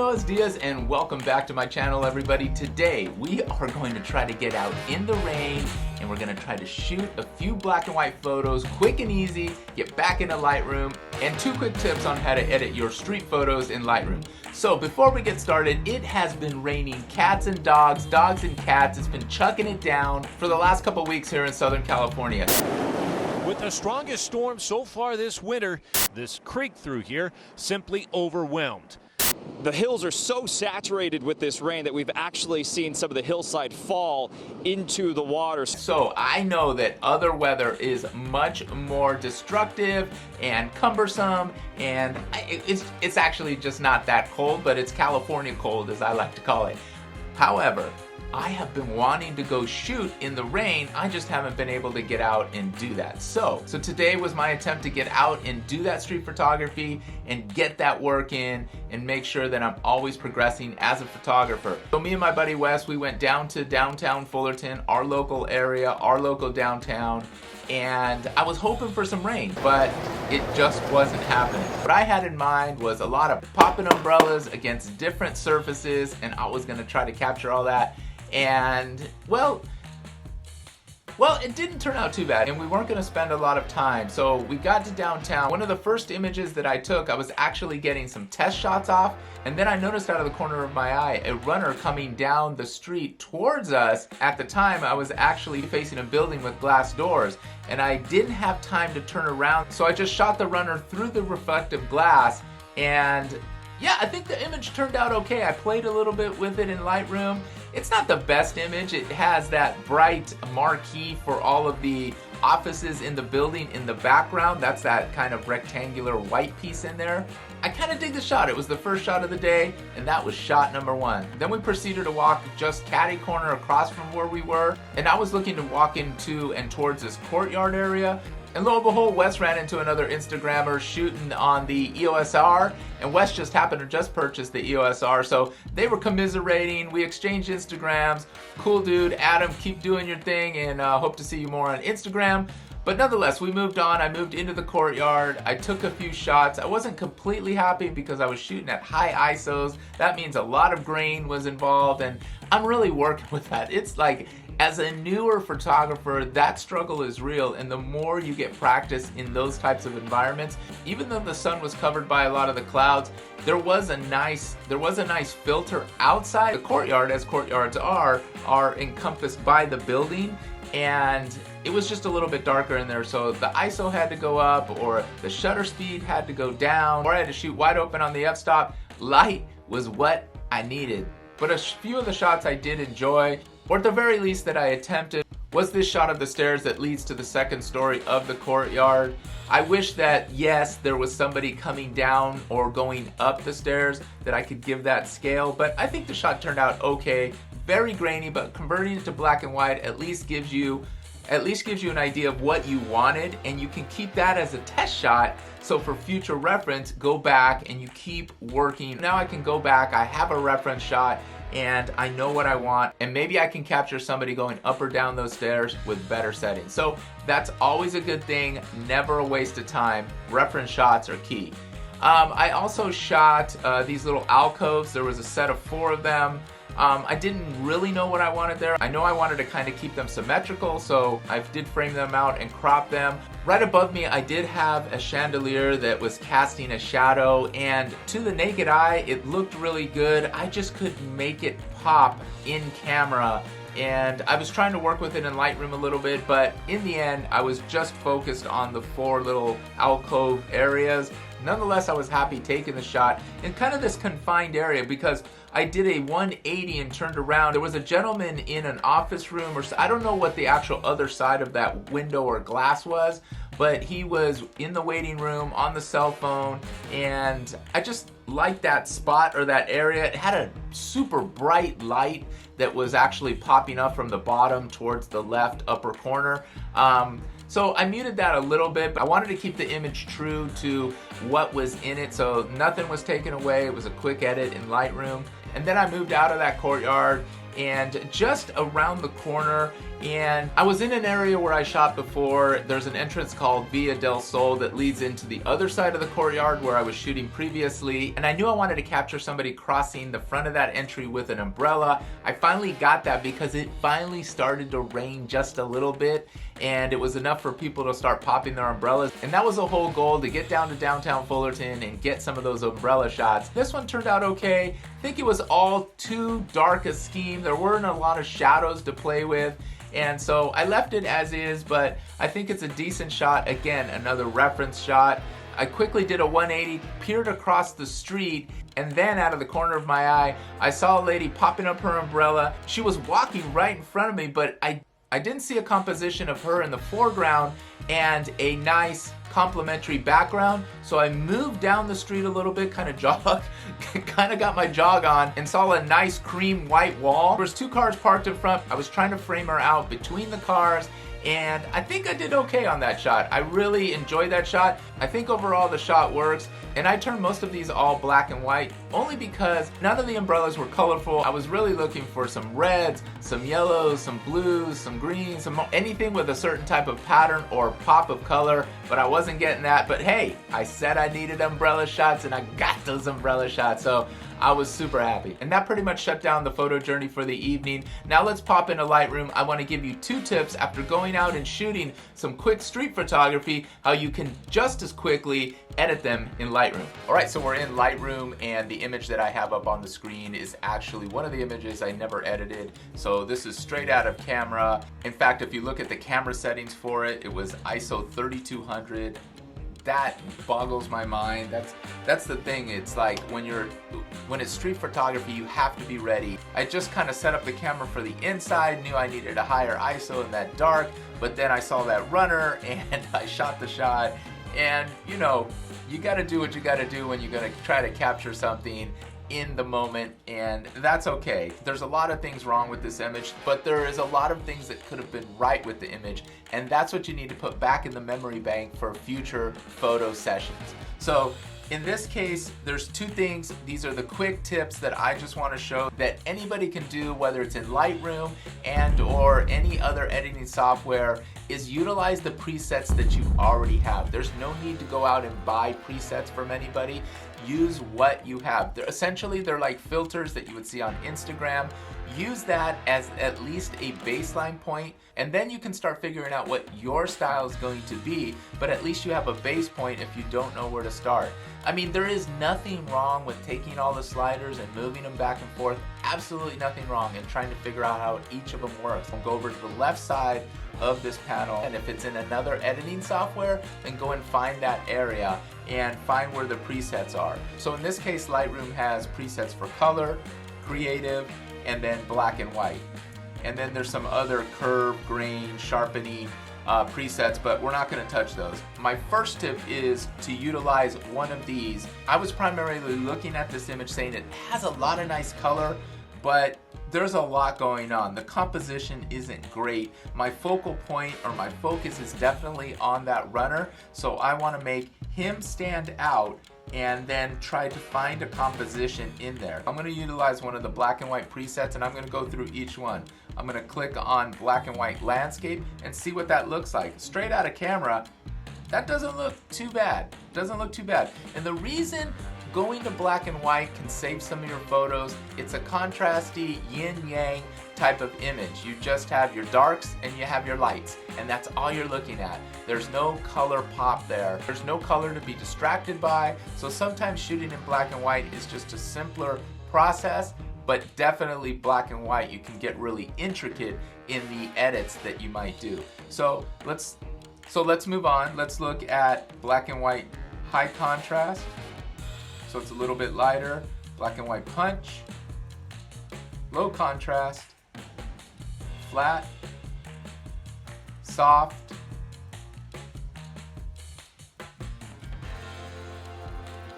Buenos, Diaz, and welcome back to my channel, everybody. Today, we are going to try to get out in the rain, and we're going to try to shoot a few black and white photos, quick and easy, get back into Lightroom, and 2 quick tips on how to edit your street photos in Lightroom. So before we get started, it has been raining cats and dogs and cats. It's been chucking it down for the last couple weeks here in Southern California. With the strongest storm so far this winter, this creek through here simply overwhelmed. The hills are so saturated with this rain that we've actually seen some of the hillside fall into the water. So I know that other weather is much more destructive and cumbersome, and it's actually just not that cold, but it's California cold, as I like to call it. However, I have been wanting to go shoot in the rain. I just haven't been able to get out and do that. So today was my attempt to get out and do that street photography and get that work in and make sure that I'm always progressing as a photographer. So me and my buddy Wes, we went down to downtown Fullerton, our local area, our local downtown, and I was hoping for some rain, but it just wasn't happening. What I had in mind was a lot of popping umbrellas against different surfaces, and I was gonna try to capture all that. And well, it didn't turn out too bad, and we weren't going to spend a lot of time. So we got to downtown. One of the first images that I took, I was actually getting some test shots off, and then I noticed out of the corner of my eye a runner coming down the street towards us. At the time, I was actually facing a building with glass doors, and I didn't have time to turn around, so I just shot the runner through the reflective glass. And yeah, I think the image turned out okay. I played a little bit with it in Lightroom. It's not the best image. It has that bright marquee for all of the offices in the building in the background. That's that kind of rectangular white piece in there. I kind of dig the shot. It was the first shot of the day, and that was shot number 1. Then we proceeded to walk just catty corner across from where we were, and I was looking to walk into and towards this courtyard area. And lo and behold, Wes ran into another Instagrammer shooting on the EOS R, and Wes just happened to just purchase the EOS R, so they were commiserating. We exchanged Instagrams. Cool dude, Adam, keep doing your thing, and hope to see you more on Instagram. But nonetheless, we moved on. I moved into the courtyard. I took a few shots. I wasn't completely happy because I was shooting at high ISOs. That means a lot of grain was involved, and I'm really working with that. It's like, as a newer photographer, that struggle is real, and the more you get practice in those types of environments, even though the sun was covered by a lot of the clouds, there was a nice filter outside. The courtyard, as courtyards are encompassed by the building, and it was just a little bit darker in there, so the ISO had to go up, or the shutter speed had to go down, or I had to shoot wide open on the f-stop. Light was what I needed. But a few of the shots I did enjoy, or at the very least that I attempted, was this shot of the stairs that leads to the second story of the courtyard. I wish that, yes, there was somebody coming down or going up the stairs that I could give that scale, but I think the shot turned out okay. Very grainy, but converting it to black and white at least gives you an idea of what you wanted, and you can keep that as a test shot. So for future reference, go back and you keep working. Now I can go back, I have a reference shot, and I know what I want, and maybe I can capture somebody going up or down those stairs with better settings. So that's always a good thing, never a waste of time. Reference shots are key. I also shot these little alcoves. There was a set of 4 of them. I didn't really know what I wanted there. I know I wanted to kind of keep them symmetrical, so I did frame them out and crop them. Right above me, I did have a chandelier that was casting a shadow, and to the naked eye, it looked really good. I just couldn't make it pop in camera, and I was trying to work with it in Lightroom a little bit, but in the end, I was just focused on the 4 little alcove areas. Nonetheless, I was happy taking the shot in kind of this confined area because I did a 180 and turned around. There was a gentleman in an office room, or I don't know what the actual other side of that window or glass was, but he was in the waiting room on the cell phone, and I just liked that spot or that area. It had a super bright light that was actually popping up from the bottom towards the left upper corner. So I muted that a little bit, but I wanted to keep the image true to what was in it, so nothing was taken away. It was a quick edit in Lightroom. And then I moved out of that courtyard, and just around the corner. And I was in an area where I shot before. There's an entrance called Via del Sol that leads into the other side of the courtyard where I was shooting previously, and I knew I wanted to capture somebody crossing the front of that entry with an umbrella. I finally got that because it finally started to rain just a little bit, and it was enough for people to start popping their umbrellas, and that was the whole goal, to get down to downtown Fullerton and get some of those umbrella shots. This one turned out okay. I think it was all too dark a scheme. There weren't a lot of shadows to play with, and so I left it as is, but I think it's a decent shot. Again, another reference shot. I quickly did a 180, peered across the street, and then out of the corner of my eye, I saw a lady popping up her umbrella. She was walking right in front of me, but I didn't see a composition of her in the foreground and a nice complementary background. So I moved down the street a little bit, kind of got my jog on, and saw a nice cream white wall. There was 2 cars parked in front. I was trying to frame her out between the cars, and I think I did okay on that shot. I really enjoyed that shot. I think overall the shot works, and I turned most of these all black and white only because none of the umbrellas were colorful. I was really looking for some reds, some yellows, some blues, some greens, anything with a certain type of pattern or pop of color, but I wasn't getting that. But hey, I said I needed umbrella shots, and I got those umbrella shots, so I was super happy. And that pretty much shut down the photo journey for the evening. Now let's pop into Lightroom. I want to give you 2 tips after going out and shooting some quick street photography, how you can just as quickly edit them in Lightroom. All right, so we're in Lightroom, and the image that I have up on the screen is actually one of the images I never edited. So this is straight out of camera. In fact, if you look at the camera settings for it, it was ISO 3200. That boggles my mind. That's the thing. It's like when it's street photography, you have to be ready. I just kind of set up the camera for the inside, knew I needed a higher ISO in that dark, but then I saw that runner and I shot the shot. And you know, you got to do what you got to do when you're going to try to capture something in the moment, and that's okay. There's a lot of things wrong with this image, but there is a lot of things that could have been right with the image, and that's what you need to put back in the memory bank for future photo sessions. So in this case, there's 2 things. These are the quick tips that I just want to show that anybody can do, whether it's in Lightroom and or any other editing software, is utilize the presets that you already have. There's no need to go out and buy presets from anybody. Use what you have. They're like filters that you would see on Instagram. Use that as at least a baseline point, and then you can start figuring out what your style is going to be, but at least you have a base point if you don't know where to start. I mean, there is nothing wrong with taking all the sliders and moving them back and forth. Absolutely nothing wrong in trying to figure out how each of them works. We'll go over to the left side of this panel, and if it's in another editing software, then go and find that area and find where the presets are. So in this case, Lightroom has presets for color, creative, and then black and white. And then there's some other curve, grain, sharpening presets, but we're not going to touch those. My first tip is to utilize one of these. I was primarily looking at this image saying it has a lot of nice color, but there's a lot going on. The composition isn't great. My focal point, or my focus, is definitely on that runner, so I want to make him stand out and then try to find a composition in there. I'm going to utilize one of the black and white presets, and I'm going to go through each one. I'm going to click on black and white landscape and see what that looks like. Straight out of camera, that doesn't look too bad. Doesn't look too bad. And the reason going to black and white can save some of your photos, it's a contrasty yin-yang type of image. You just have your darks and you have your lights, and that's all you're looking at. There's no color pop there. There's no color to be distracted by, so sometimes shooting in black and white is just a simpler process, but definitely black and white, you can get really intricate in the edits that you might do. So let's move on. Let's look at black and white high contrast. So it's a little bit lighter. Black and white punch, low contrast, flat, soft,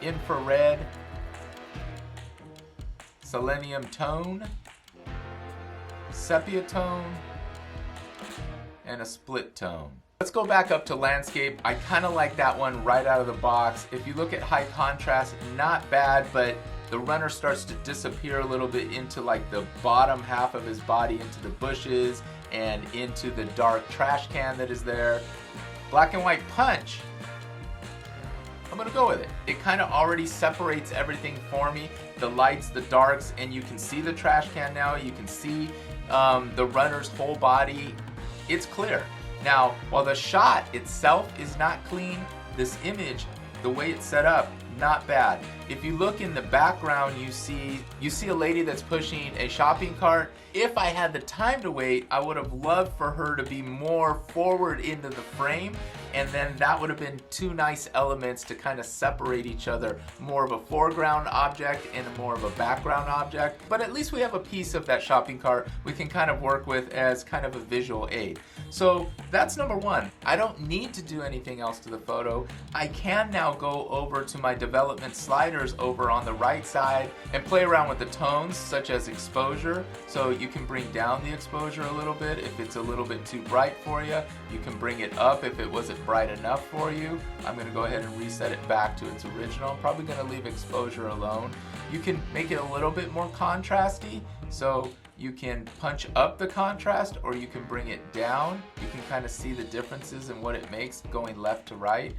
infrared, selenium tone, sepia tone, and a split tone. Let's go back up to landscape. I kind of like that one right out of the box. If you look at high contrast, not bad, but the runner starts to disappear a little bit into like the bottom half of his body, into the bushes and into the dark trash can that is there. Black and white punch, I'm gonna go with it. It kind of already separates everything for me, the lights, the darks, and you can see the trash can now. You can see the runner's whole body. It's clear. Now, while the shot itself is not clean, this image, the way it's set up, not bad. If you look in the background, you see a lady that's pushing a shopping cart. If I had the time to wait, I would have loved for her to be more forward into the frame, and then that would have been two nice elements to kind of separate each other, more of a foreground object and more of a background object. But at least we have a piece of that shopping cart we can kind of work with as kind of a visual aid. So that's number one. I don't need to do anything else to the photo. I can now go over to my development sliders over on the right side and play around with the tones, such as exposure. So you can bring down the exposure a little bit if it's a little bit too bright for you. You can bring it up if it wasn't bright enough for you. I'm going to go ahead and reset it back to its original. I'm probably going to leave exposure alone. You can make it a little bit more contrasty, so you can punch up the contrast or you can bring it down. You can kind of see the differences in what it makes going left to right.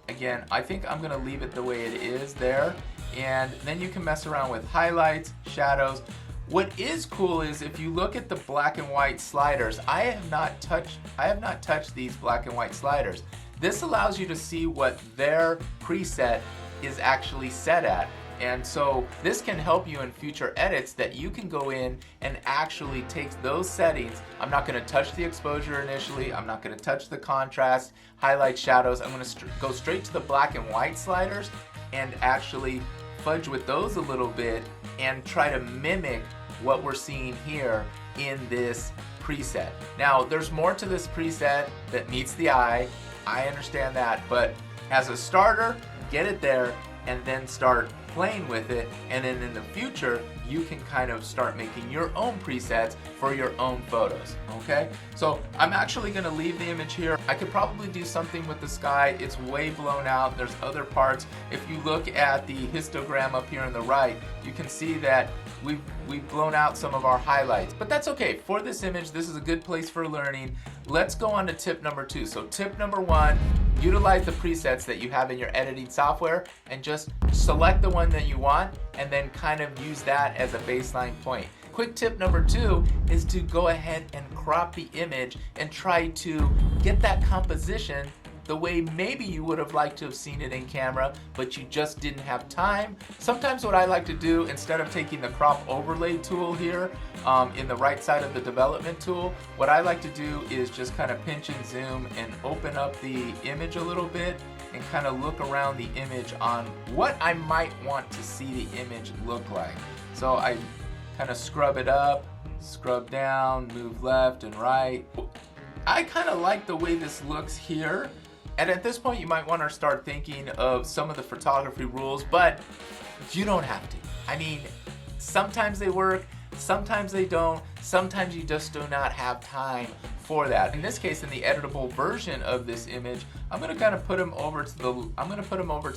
Again, I think I'm going to leave it the way it is there, and then you can mess around with highlights, shadows. What is cool is if you look at the black and white sliders, I have not touched these black and white sliders. This allows you to see what their preset is actually set at. And so this can help you in future edits, that you can go in and actually take those settings. I'm not going to touch the exposure initially. I'm not going to touch the contrast, highlight, shadows. I'm going to go straight to the black and white sliders and actually fudge with those a little bit and try to mimic what we're seeing here in this preset. Now, there's more to this preset that meets the eye. I understand that, but as a starter, get it there and then start playing with it, and then in the future you can kind of start making your own presets for your own photos. Okay, so I'm actually going to leave the image here. I could probably do something with the sky. It's way blown out. There's other parts. If you look at the histogram up here on the right, you can see that we've blown out some of our highlights, but that's okay. For this image, this is a good place for learning. Let's go on to tip number 2. So tip number 1, utilize the presets that you have in your editing software and just select the one that you want and then kind of use that as a baseline point. Quick tip number 2 is to go ahead and crop the image and try to get that composition the way maybe you would have liked to have seen it in camera, but you just didn't have time. Sometimes what I like to do, instead of taking the crop overlay tool here in the right side of the development tool, what I like to do is just kind of pinch and zoom and open up the image a little bit and kind of look around the image on what I might want to see the image look like. So I kind of scrub it up, scrub down, move left and right. I kind of like the way this looks here. And at this point, you might want to start thinking of some of the photography rules, but you don't have to. I mean, sometimes they work, sometimes they don't, sometimes you just do not have time for that. In this case, in the editable version of this image, I'm going to kind of put them over to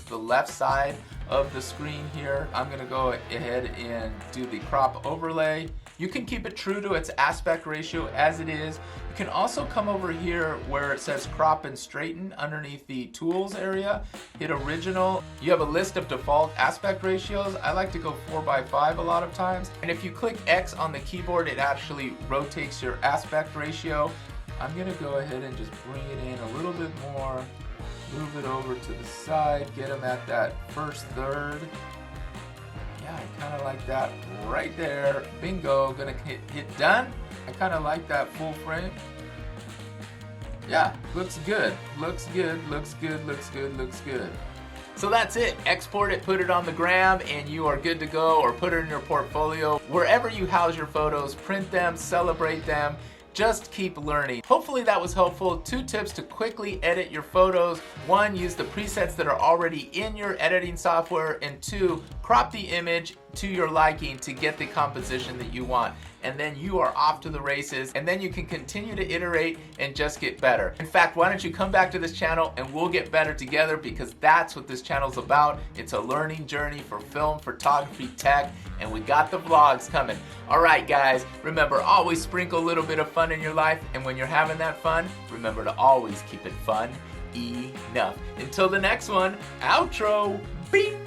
the left side of the screen here. I'm going to go ahead and do the crop overlay. You can keep it true to its aspect ratio as it is. You can also come over here where it says crop and straighten underneath the tools area, hit original. You have a list of default aspect ratios. I like to go 4:5 a lot of times. And if you click X on the keyboard, it actually rotates your aspect ratio. I'm gonna go ahead and just bring it in a little bit more, move it over to the side, get them at that first third. Yeah, I kind of like that right there. Bingo, gonna hit done. I kind of like that full frame. Yeah, looks good, looks good, looks good, looks good, looks good. So that's it. Export it, put it on the gram, and you are good to go, or put it in your portfolio. Wherever you house your photos, print them, celebrate them. Just keep learning. Hopefully that was helpful. 2 tips to quickly edit your photos. 1, use the presets that are already in your editing software, and 2, crop the image to your liking to get the composition that you want. and then you are off to the races, and then you can continue to iterate and just get better. In fact, why don't you come back to this channel and we'll get better together, because that's what this channel's about. It's a learning journey for film, photography, tech, and we got the vlogs coming. All right, guys, remember, always sprinkle a little bit of fun in your life, and when you're having that fun, remember to always keep it fun enough. Until the next one, outro, bing!